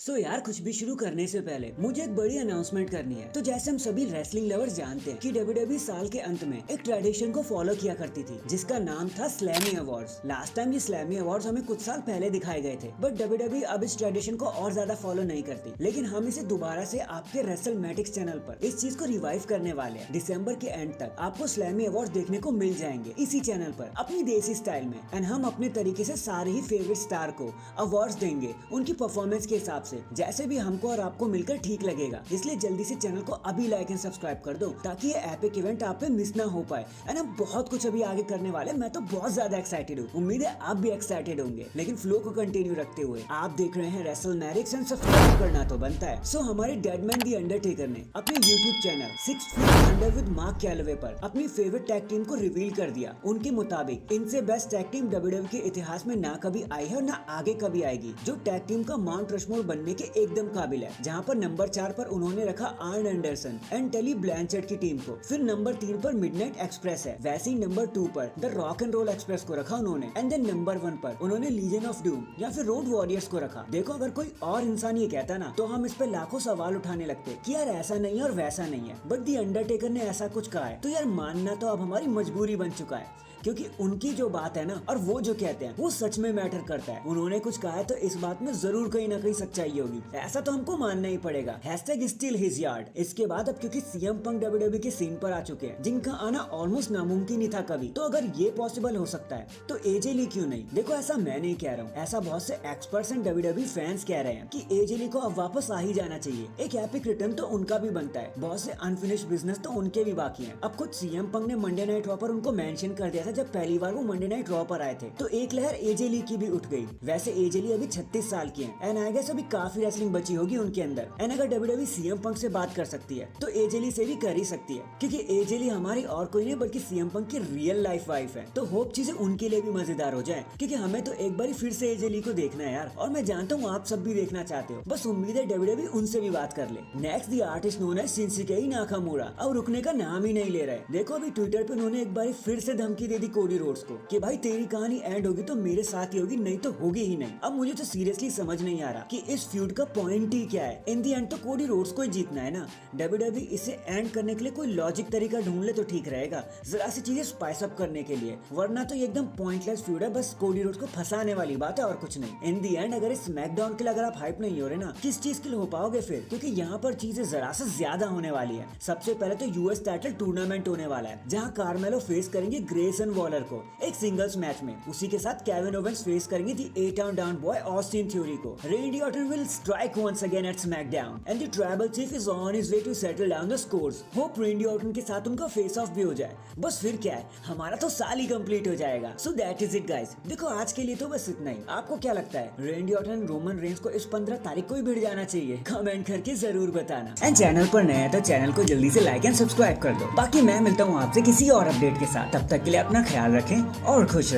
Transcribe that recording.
सो यार कुछ भी शुरू करने से पहले मुझे एक बड़ी अनाउंसमेंट करनी है। तो जैसे हम सभी रेसलिंग लवर्स जानते हैं कि WWE साल के अंत में एक ट्रेडिशन को फॉलो किया करती थी जिसका नाम था स्लैमी अवार्ड्स। लास्ट टाइम ये स्लैमी अवार्ड्स हमें कुछ साल पहले दिखाए गए थे, बट WWE अब इस ट्रेडिशन को और ज्यादा फॉलो नहीं करती, लेकिन हम इसे दोबारा से आपके रेसलमैटिक्स चैनल पर इस चीज को रिवाइव करने वाले हैं। दिसंबर के एंड तक आपको स्लैमी अवार्ड्स देखने को मिल जाएंगे इसी चैनल पर अपनी देसी स्टाइल में, एंड हम अपने तरीके से सारे ही फेवरेट स्टार को अवार्ड्स देंगे उनकी परफॉर्मेंस के हिसाब से, जैसे भी हमको और आपको मिलकर ठीक लगेगा। इसलिए जल्दी से चैनल को अभी लाइक एंड सब्सक्राइब कर दो ताकि ये एपिक इवेंट आप पे मिस ना हो पाए। एंड हम बहुत कुछ अभी आगे करने वाले, मैं तो बहुत ज्यादा एक्साइटेड हूँ। उम्मीद है आप भी एक्साइटेड होंगे, लेकिन फ्लो को कंटिन्यू रखते हुए आप देख रहे हैं रेसलमैटिक्स एंड सब्सक्राइब करना तो बनता है। सो हमारे डेडमैन दी अंडरटेकर ने अपने YouTube channel 6 feet under with Mark Calaway पर अपनी फेवरेट टैग टीम को रिवील कर दिया। उनके मुताबिक इनसे बेस्ट टैग टीम WWE के इतिहास में ना कभी आई है और ना आगे कभी आएगी, जो टैग टीम का माउंट रशमोर बनने के एकदम काबिल है। जहां पर नंबर 4 पर उन्होंने रखा आर्न एंडरसन एंड टेली ब्लैंचेट की टीम को, फिर नंबर 3 पर मिडनाइट एक्सप्रेस है, वैसे ही नंबर 2 पर the rock and roll express को रखा उन्होंने, एंड देन नंबर 1 पर उन्होंने लीजन ऑफ डूम या फिर रोड वॉरियर्स को रखा। देखो अगर कोई और इंसान ये कहता ना तो हम इस पे लाखों सवाल उठाने लगते कि यार ऐसा नहीं है और वैसा नहीं है, बट दी अंडरटेकर ने ऐसा कुछ कहा है तो यार मानना तो अब हमारी मजबूरी बन चुका है, क्योंकि उनकी जो बात है ना और वो जो कहते हैं वो सच में मैटर करता है। उन्होंने कुछ कहा है तो इस बात में जरूर कहीं ना कहीं सच्चाई होगी, ऐसा तो हमको मानना ही पड़ेगा। #still his yard। इसके बाद अब क्योंकि CM Punk WWE के सीन पर आ चुके हैं जिनका आना ऑलमोस्ट नामुमकिन ही था कभी, तो अगर ये पॉसिबल हो सकता है तो AJ Lee क्यों नहीं। देखो ऐसा मैं नहीं कह रहा हूँ, ऐसा बहुत से एक्सपर्ट्स एंड WWE फैंस कह रहे हैं कि AJ Lee को अब वापस आ ही जाना चाहिए। एक एपिक रिटर्न तो उनका भी बनता है, बहुत से अनफिनिश्ड बिजनेस तो उनके भी बाकी है। अब खुद CM Punk ने मंडे नाइट रॉ पर उनको मेंशन कर दिया था जब पहली बार वो मंडे नाइट रॉ पर आए थे, तो एक लहर AJ Lee की भी उठ गई। वैसे AJ Lee अभी 36 साल की हैं एंड आई गेस अभी काफी रेसलिंग बची होगी उनके अंदर, एंड अगर WWE CM Punk से बात कर सकती है तो AJ Lee से भी कर ही सकती है, क्योंकि AJ Lee हमारी और कोई नहीं बल्कि CM Punk की रियल लाइफ वाइफ है। तो होप चीजें उनके लिए भी मजेदार हो जाए, क्योंकि हमें तो एक बार फिर से AJ Lee को देखना है यार, और मैं जानता हूँ आप सब भी देखना चाहते हो। बस उम्मीद है WWE उनसे भी बात कर ले। नेक्स्ट दी आर्टिस्ट नोन है शिंसुके नाकामुरा, अब रुकने का नाम ही नहीं ले रहे। देखो अभी ट्विटर पे उन्होंने एक बार फिर से धमकी दे दी कोडी रोड्स को कि भाई तेरी कहानी एंड होगी तो मेरे साथ ही होगी, नहीं तो होगी ही नहीं। अब मुझे तो सीरियसली समझ नहीं आ रहा कि इस फ्यूड का पॉइंट ही क्या है। इन दी एंड तो कोडी रोड्स को ही जीतना है ना। WWE इसे एंड करने के लिए कोई लॉजिक तरीका ढूंढ ले तो ठीक रहेगा, जरा सी चीजें स्पाइस अप करने के लिए, वरना तो ये एकदम पॉइंटलेस फ्यूड है, बस कोडी रोड्स को फंसाने वाली बात है और कुछ नहीं। इन दी एंड अगर इस स्मैकडाउन के लिए अगर आप हाइप नहीं हो रहे ना, किस चीज के लिए हो पाओगे फिर, क्योंकि यहाँ पर चीजें जरा से ज्यादा होने वाली है। सबसे पहले तो US टाइटल टूर्नामेंट होने वाला है जहाँ कार्मेलो फेस करेंगे ग्रेसन वॉलर को एक सिंगल्स मैच में। उसी के साथ केविन ओवेंस फेस करेंगे the A-Town down boy Austin Theory को। Randy Orton will strike once again at SmackDown and the tribal chief is on his way to settle down the scores. Hope Randy Orton के साथ उनका face of भी हो जाए, बस फिर क्या है, हमारा तो साल ही कंप्लीट हो जाएगा। So that is it guys. देखो आज के लिए तो बस इतना ही। आपको क्या लगता है, रेंडी ऑर्टन रोमन रेंज को इस 15 तारीख को ही भिड़ जाना चाहिए? कमेंट करके जरूर बताना। एंड चैनल पर नया है तो चैनल को जल्दी से लाइक एंड सब्सक्राइब कर दो। बाकी मैं मिलता हूँ आपसे किसी और अपडेट के साथ, तब तक के लिए अपना ख्याल रखें और खुश रहें।